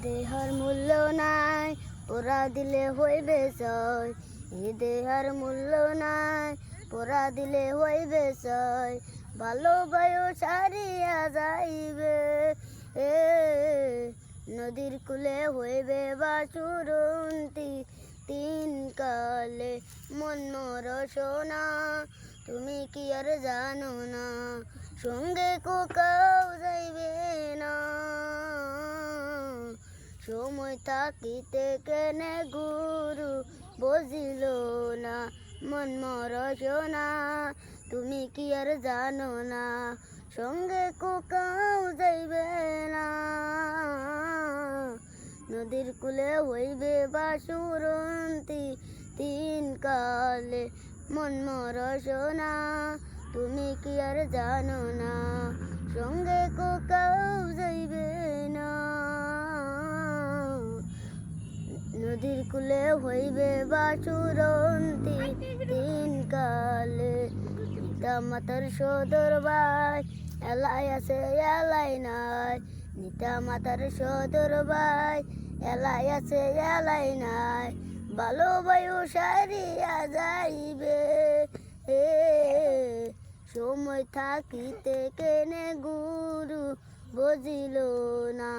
দেহর মূল্য নাই, পোড়া দিলে হইবে জয়। এ দেহর মূল্য নাই, পোড়া দিলে হইবে জয়। ভালো বায়ু সারিয়া যাইবে, এ নদীর কূলে হইবে বাসুরন্তি। তিন কালে মন মর সোনা, তুমি কি আর জানো না? সঙ্গে কোকাও যাইবে না, সময় থাকিতে কেনে গুরু বুঝিল না। মন মর সোনা, তুমি কি আর জানো না? সঙ্গে কোকাও যাইবে না, নদীর কূলে হইবে বাসুরন্তি। তিন কালে মন মর সোনা, তুমি কি আর জানো না? সঙ্গে কোকাও যাইবে না, নদীর কূলে হইবে বাসুরন্তি। তিন কালে নিতা মাতার সদর ভাই, এলাই আছে এলাই নাই। নিতা মাতার সদর ভাই, এলাই আছে এলাই নাই। ভালো বায়ু সারিয়া যাইবে, এ সময় থাকিতে কেনে গুরু বুঝিল না।